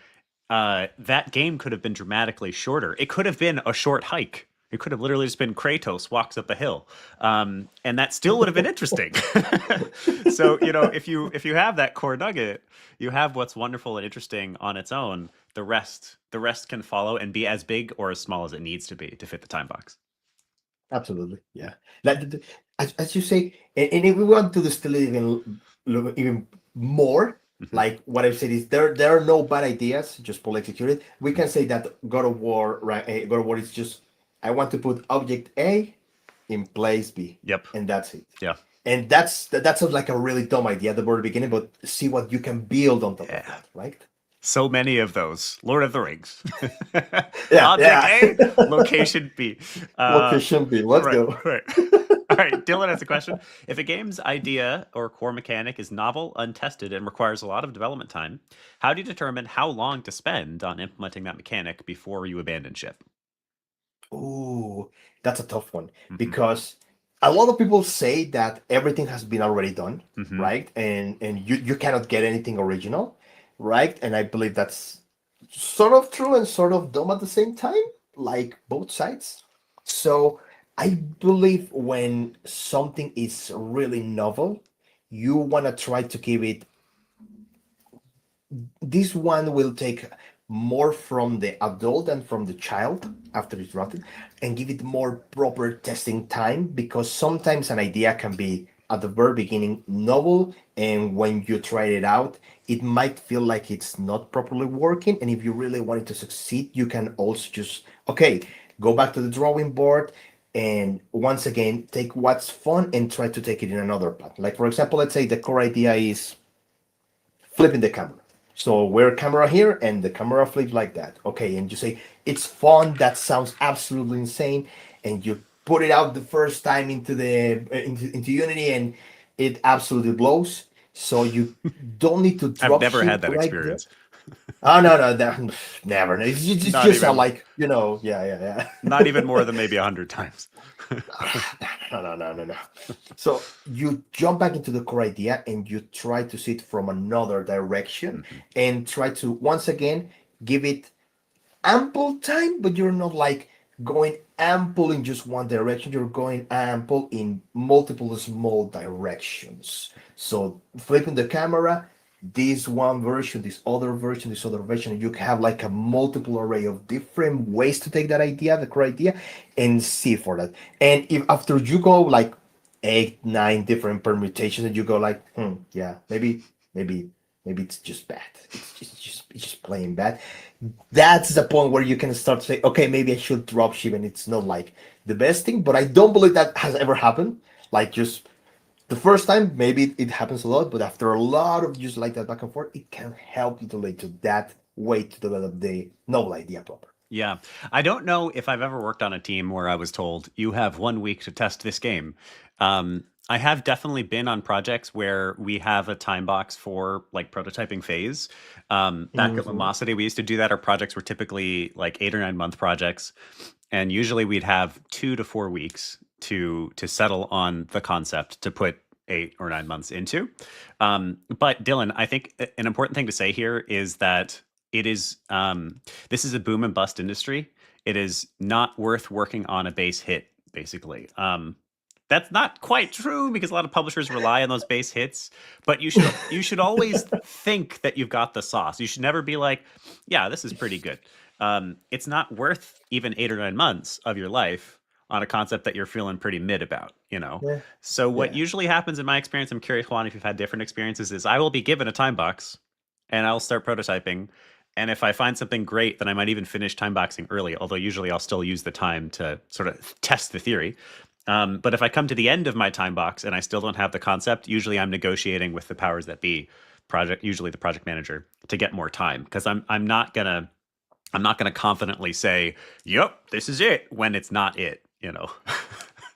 S1: that game could have been dramatically shorter. It could have been a short hike. It could have literally just been Kratos walks up a hill, and that still would have been interesting. So you know, if you have that core nugget, you have what's wonderful and interesting on its own. The rest can follow and be as big or as small as it needs to be to fit the time box.
S2: Absolutely, yeah. As you say, and if we want to distill it even more,
S1: Mhm.
S2: like what I've said is there are no bad ideas, just poorly executed. We can say that God of War, right? God of War is just I want to put object A in place B,
S1: Yep.
S2: and that's it.
S1: Yeah.
S2: And that sounds like a really dumb idea at the very beginning, but see what you can build on top of
S1: Yeah.
S2: that, right?
S1: So many of those. Lord of the Rings.
S2: Yeah,
S1: Object
S2: yeah.
S1: A, location B.
S2: Location B. Let's
S1: Right,
S2: go.
S1: right. All right, Dylan has a question. If a game's idea or core mechanic is novel, untested, and requires a lot of development time, how do you determine how long to spend on implementing that mechanic before you abandon ship?
S2: Ooh, that's a tough one
S1: Hmm.
S2: because a lot of people say that everything has been already done,
S1: Hmm.
S2: right? And you cannot get anything original, right? And I believe that's sort of true and sort of dumb at the same time, like both sides. So I believe when something is really novel, you want to try to give it this one will take more from the adult than from the child after it's drafted and give it more proper testing time because sometimes an idea can be at the very beginning novel and when you try it out it might feel like it's not properly working and if you really want it to succeed you can also just okay go back to the drawing board and once again take what's fun and try to take it in another path like for example let's say the core idea is flipping the camera. So we're camera here and the camera flips like that. Okay, and you say it's fun. That sounds absolutely insane, and you put it out the first time into the into Unity, and it absolutely blows. So you don't need to
S1: I've
S2: drop
S1: never had
S2: ship
S1: that
S2: right there.
S1: experience.
S2: Oh no, that, never. It's
S1: Not
S2: just a
S1: even,
S2: like yeah.
S1: not even more than maybe 100 times.
S2: No. So you jump back into the core idea and you try to see it from another direction
S1: Hmm.
S2: and try to once again give it ample time, but you're not like going ample in just one direction. You're going ample in multiple small directions. So flipping the camera, this one version, this other version, you can have like a multiple array of different ways to take that idea, the core idea, and see for that. And if after you go like eight, nine different permutations, and you go like, yeah, maybe, maybe it's just bad. It's just plain bad that's the point where you can start to say, okay, maybe I should drop ship, and it's not like the best thing, but I don't believe that has ever happened. Like just the first time, maybe it happens a lot, but after a lot of just like that back and forth, it can help you to lead to that way to develop the novel idea proper.
S1: Yeah. I don't know if I've ever worked on a team where I was told, you have 1 week to test this game. I have definitely been on projects where we have a time box for like prototyping phase. Back at
S2: Hmm.
S1: Lumosity, we used to do that. Our projects were typically like 8 or 9 month projects. And usually we'd have 2 to 4 weeks to settle on the concept to put 8 or 9 months into. But Dylan, I think an important thing to say here is that it is this is a boom and bust industry. It is not worth working on a base hit, basically. That's not quite true because a lot of publishers rely on those base hits, but you should always think that you've got the sauce. You should never be like, yeah, this is pretty good. It's not worth even 8 or 9 months of your life on a concept that you're feeling pretty mid about, you know?
S2: Yeah,
S1: So what
S2: yeah.
S1: usually happens in my experience, I'm curious, Juan, if you've had different experiences, is I will be given a time box and I'll start prototyping. And if I find something great, then I might even finish time boxing early, although usually I'll still use the time to sort of test the theory. But if I come to the end of my time box and I still don't have the concept, usually I'm negotiating with the powers that be, usually the project manager, to get more time because I'm not gonna confidently say, "Yep, this is it," when it's not it. You know.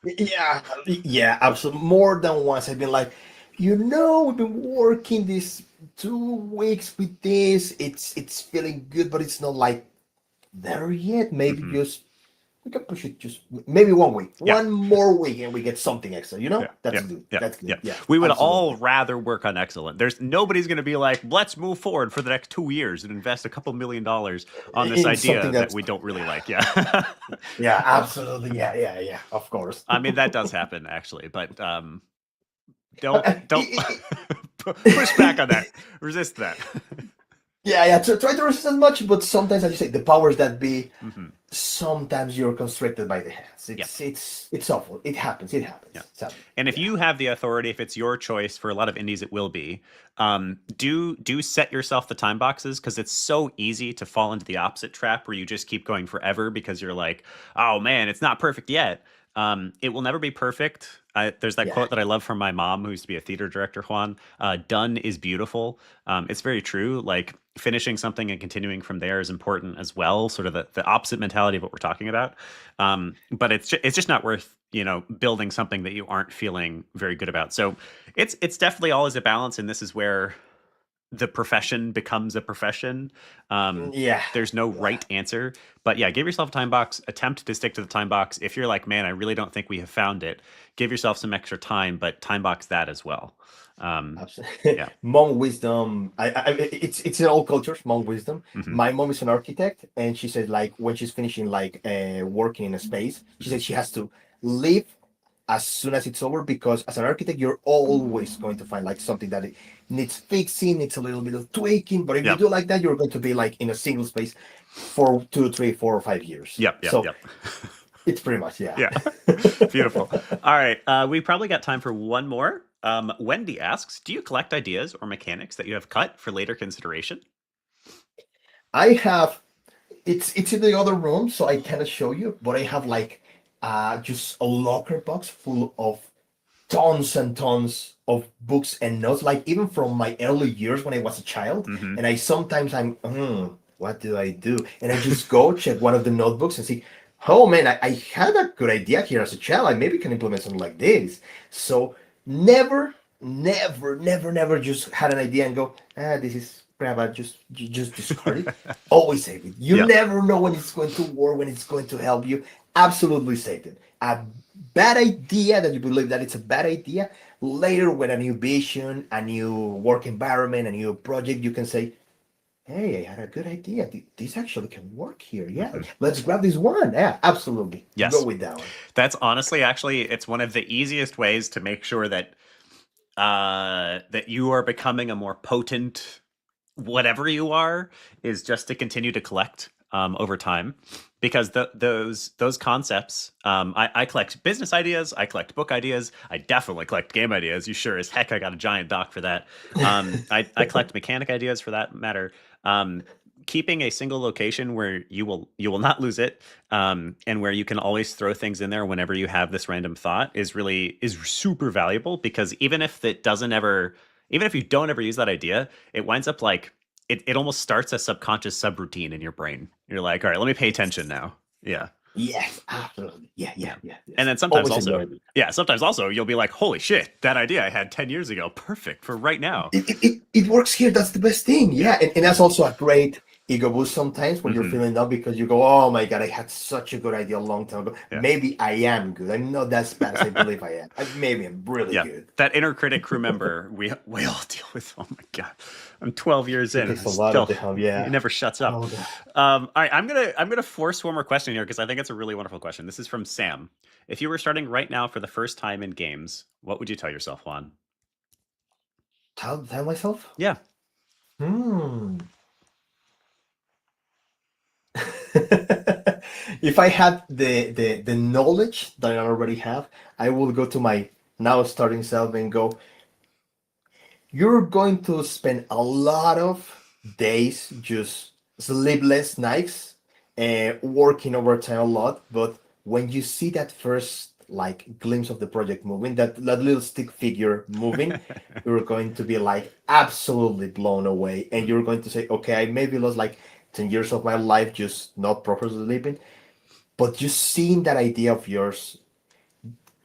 S2: Yeah, absolutely. More than once, I've been like, we've been working these 2 weeks with this. It's feeling good, but it's not like there yet. Maybe
S1: Hmm.
S2: just we can push it just maybe 1 week,
S1: Yeah.
S2: one more week, and we get something extra.
S1: Yeah,
S2: That's
S1: yeah,
S2: good.
S1: yeah,
S2: That's
S1: yeah.
S2: good. Yeah,
S1: We would all
S2: absolutely.
S1: rather work on excellent. There's nobody's going to be like, let's move forward for the next 2 years and invest a couple $1 million on this
S2: In something
S1: idea that
S2: that's
S1: we don't really like. Yeah.
S2: yeah, absolutely. Yeah. Of course.
S1: I mean, that does happen actually, but don't push back on that. Resist that.
S2: Yeah. Try to resist as much, but sometimes, as you say, the powers that be.
S1: Hmm.
S2: Sometimes you're constricted by the hands.
S1: Yeah.
S2: It's awful. It happens. It
S1: Yeah.
S2: happens. Sadly.
S1: And if
S2: Yeah.
S1: you have the authority, if it's your choice, for a lot of indies, it will be. Do set yourself the time boxes because it's so easy to fall into the opposite trap where you just keep going forever because you're like, oh man, it's not perfect yet. It will never be perfect. There's that
S2: Yeah.
S1: quote that I love from my mom, who used to be a theater director, Juan. Done is beautiful. It's very true. Like finishing something and continuing from there is important as well. Sort of the opposite mentality of what we're talking about. But it's just not worth building something that you aren't feeling very good about. So it's definitely always a balance, and this is where the profession becomes a profession.
S2: Yeah.
S1: There's no
S2: Yeah.
S1: right answer, but yeah, give yourself a time box, attempt to stick to the time box. If you're like, man, I really don't think we have found it, give yourself some extra time, but time box that as well.
S2: Absolutely.
S1: Yeah.
S2: Mom wisdom. It's in all cultures. Mom wisdom.
S1: Hmm.
S2: My mom is an architect, and she said like when she's finishing like working in a space, she said she has to leave as soon as it's over because as an architect, you're always going to find like something that it needs fixing, needs a little bit of tweaking. But if you
S1: Yep.
S2: do like that, you're going to be like in a single space for 2, 3, 4, or 5 years.
S1: Yep.
S2: So it's pretty much
S1: Yeah. Beautiful. All right. We probably got time for one more. Wendy asks, do you collect ideas or mechanics that you have cut for later consideration?
S2: I have it's in the other room, so I cannot show you, but I have like just a locker box full of tons and tons of books and notes, like even from my early years when I was a child.
S1: Mhm.
S2: And I sometimes what do I do? And I just go check one of the notebooks and see, oh man, I had a good idea here as a child. I maybe can implement something like this. So never just had an idea and go, this is crap, just discard it. Always save it. You
S1: Yep.
S2: never know when it's going to work, when it's going to help you. Absolutely save it. A bad idea that you believe that it's a bad idea, later when a new vision, a new work environment, a new project, you can say, hey, I had a good idea. This actually can work here. Yeah, let's grab this one. Yeah, absolutely.
S1: Yes.
S2: Go with that one.
S1: That's honestly, actually, it's one of the easiest ways to make sure that that you are becoming a more potent whatever you are, is just to continue to collect over time, because those concepts, I collect business ideas, I collect book ideas, I definitely collect game ideas. You sure as heck I got a giant doc for that. I collect mechanic ideas for that matter. Keeping a single location where you will not lose it, and where you can always throw things in there whenever you have this random thought is super valuable, because even if you don't ever use that idea, it winds up like it almost starts a subconscious subroutine in your brain. You're like, all right, let me pay attention now. Yeah.
S2: Yes, absolutely. Yeah.
S1: And then sometimes also you'll be like, holy shit, that idea I had 10 years ago, perfect for right now.
S2: It works here. That's the best thing. Yeah. And that's also a great ego boost sometimes when you're feeling down, because you go, oh my God, I had such a good idea a long time ago.
S1: Yeah.
S2: Maybe I am good. I'm not as bad as I believe I am. Maybe I'm really good.
S1: That inner critic crew member we all deal with. Oh my God. I'm 12 years in.
S2: It takes a lot of the help. Yeah.
S1: It never shuts up.
S2: Oh,
S1: all right, I'm gonna force one more question here, because I think it's a really wonderful question. This is from Sam. If you were starting right now for the first time in games, what would you tell yourself, Juan?
S2: Tell myself?
S1: Yeah.
S2: If I had the knowledge that I already have, I will go to my now starting self and go, you're going to spend a lot of days, just sleepless nights, working overtime a lot. But when you see that first like glimpse of the project moving, that little stick figure moving, you're going to be like absolutely blown away, and you're going to say, okay, I maybe lost like 10 years of my life just not properly sleeping, but just seeing that idea of yours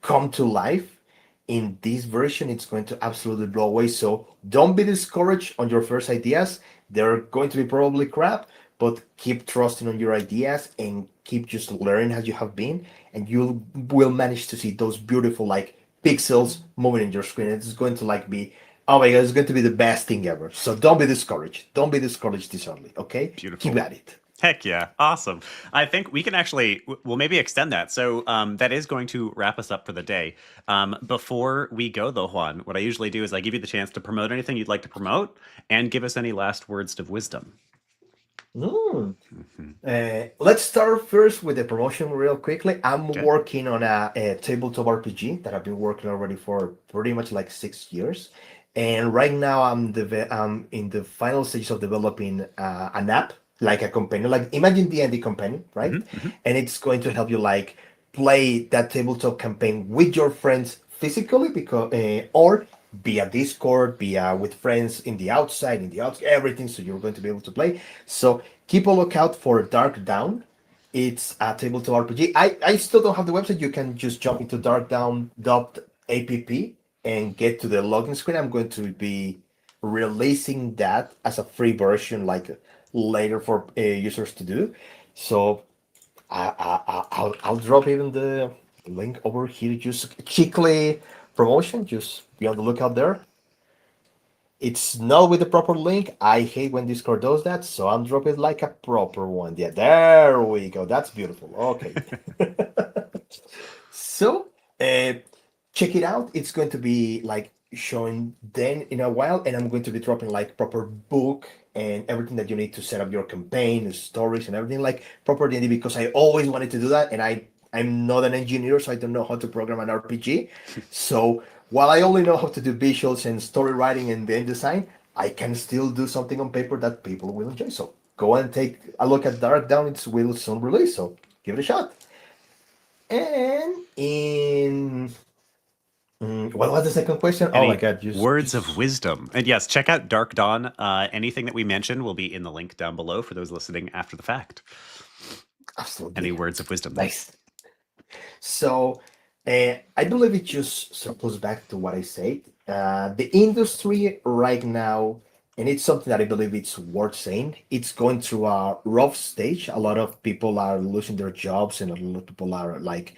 S2: come to life in this version, it's going to absolutely blow away. So don't be discouraged on your first ideas. They're going to be probably crap, but keep trusting on your ideas and keep just learning as you have been, and you will manage to see those beautiful like pixels moving in your screen. It's going to like be, oh my God, it's going to be the best thing ever. So don't be discouraged. Don't be discouraged this early, okay?
S1: Beautiful.
S2: Keep at it.
S1: Heck yeah. Awesome. I think we can actually, we'll maybe extend that. So that is going to wrap us up for the day. Before we go though, Juan, what I usually do is I give you the chance to promote anything you'd like to promote and give us any last words of wisdom.
S2: Let's start first with the promotion real quickly. I'm working on a tabletop RPG that I've been working already for pretty much like 6 years. And right now I'm in the final stages of developing an app, like a companion, like imagine D&D companion, right? And it's going to help you like play that tabletop campaign with your friends physically, because or via Discord, via with friends in the outside, everything. So you're going to be able to play. So keep a lookout for Dark Down. It's a tabletop RPG. I still don't have the website. You can just jump into darkdown.app and get to the login screen. I'm going to be releasing that as a free version, like later for users to do. So I'll drop even the link over here. Just quickly promotion. Just be on the lookout there. It's not with the proper link. I hate when Discord does that, so I'm dropping like a proper one. Yeah, there we go. That's beautiful. Okay. So, uh, check it out. It's going to be like showing then in a while, and I'm going to be dropping like proper book and everything that you need to set up your campaign, the stories, and everything like proper D&D, because I always wanted to do that, and I'm not an engineer, so I don't know how to program an RPG. So while I only know how to do visuals and story writing and game design, I can still do something on paper that people will enjoy. So go and take a look at Dark Down. It will soon release, so give it a shot. And in what was the second question? Oh
S1: Any
S2: my god,
S1: words of wisdom. And yes, check out Dark Dawn. Anything that we mentioned will be in the link down below for those listening after the fact.
S2: absolutely
S1: Any words of wisdom?
S2: nice. So I believe it just circles back to what I said. The industry right now, and it's something that I believe it's worth saying, it's going through a rough stage. A lot of people are losing their jobs, and a lot of people are like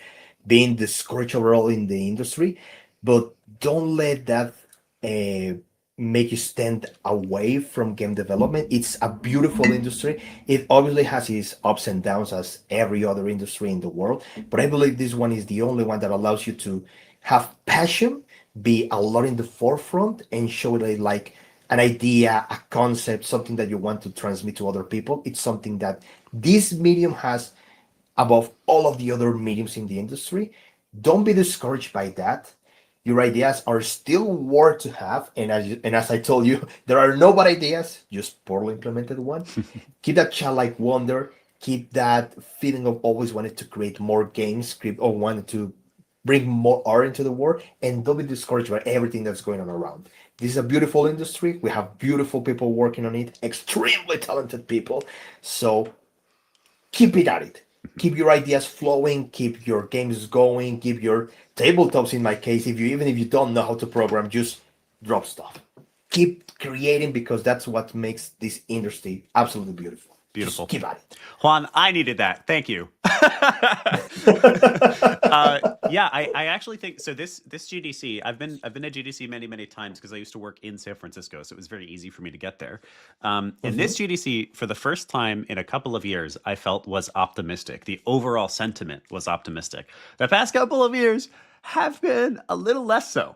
S2: being discouraged overall in the industry. But don't let that uh, make you stand away from game development. It's a beautiful industry. It obviously has its ups and downs as every other industry in the world, but I believe this one is the only one that allows you to have passion, be a lot in the forefront, and show it like an idea, a concept, something that you want to transmit to other people. It's something that this medium has above all of the other mediums in the industry. Don't be discouraged by that. Your ideas are still worth to have, and as I told you, there are no bad ideas, just poorly implemented one. Keep that childlike wonder. Keep that feeling of always wanting to create more games, or wanting to bring more art into the world, and don't be discouraged by everything that's going on around. This is a beautiful industry. We have beautiful people working on it, extremely talented people. So keep it at it. Keep your ideas flowing, keep your games going, keep your tabletops in my case. If you don't know how to program, just drop stuff. Keep creating, because that's what makes this industry absolutely beautiful.
S1: Beautiful.
S2: Just keep at it.
S1: Juan, I needed that. Thank you. Yeah, I actually think so. This GDC, I've been at GDC many times because I used to work in San Francisco, so it was very easy for me to get there. And this GDC, for the first time in a couple of years, I felt was optimistic. The overall sentiment was optimistic. The past couple of years have been a little less so.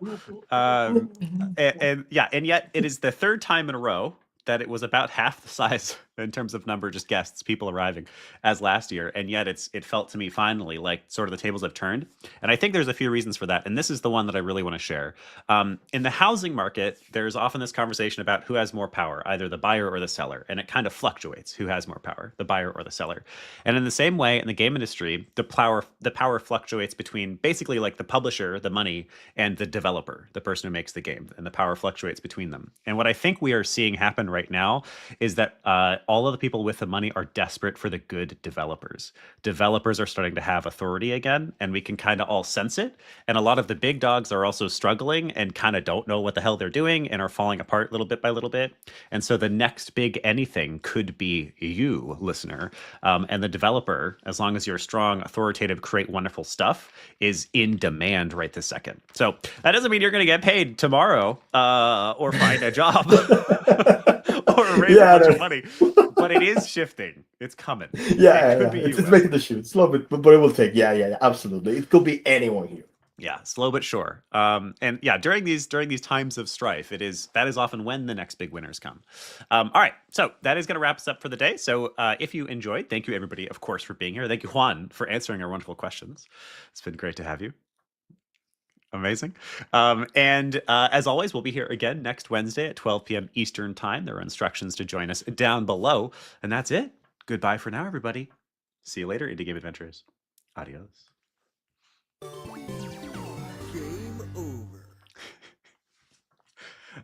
S1: And yet it is the third time in a row that it was about half the size in terms of number, just guests, people arriving, as last year. And yet it felt to me finally like sort of the tables have turned. And I think there's a few reasons for that. And this is the one that I really want to share. In the housing market, there's often this conversation about who has more power, either the buyer or the seller. And it kind of fluctuates, who has more power, the buyer or the seller. And in the same way, in the game industry, the power fluctuates between basically like the publisher, the money, and the developer, the person who makes the game. And the power fluctuates between them. And what I think we are seeing happen right now is that all of the people with the money are desperate for the good developers. Developers are starting to have authority again, and we can kind of all sense it. And a lot of the big dogs are also struggling and kind of don't know what the hell they're doing and are falling apart little bit by little bit. And so the next big anything could be you, listener. And the developer, as long as you're strong, authoritative, create wonderful stuff, is in demand right this second. So that doesn't mean you're going to get paid tomorrow or find a job. Or raise a bunch of money, but it is shifting. It's coming.
S2: It's making the shoot slow, but it will take. Yeah, absolutely. It could be anyone here.
S1: Yeah, slow but sure. And yeah, during these times of strife, that is often when the next big winners come. All right, so that is going to wrap us up for the day. So if you enjoyed, thank you everybody, of course, for being here. Thank you, Juan, for answering our wonderful questions. It's been great to have you. Amazing. And as always, we'll be here again next Wednesday at 12 p.m. Eastern Time. There are instructions to join us down below. And that's it. Goodbye for now, everybody. See you later, Indie Game Adventurers. Adios.
S3: Game over.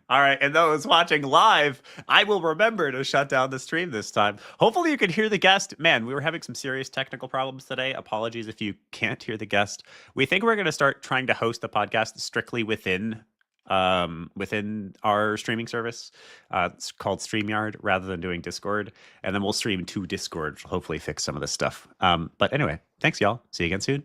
S1: All right, and those watching live, I will remember to shut down the stream this time. Hopefully you can hear the guest. Man, we were having some serious technical problems today. Apologies if you can't hear the guest. We think we're going to start trying to host the podcast strictly within our streaming service. It's called StreamYard rather than doing Discord. And then we'll stream to Discord, which will hopefully fix some of this stuff. But anyway, thanks, y'all. See you again soon.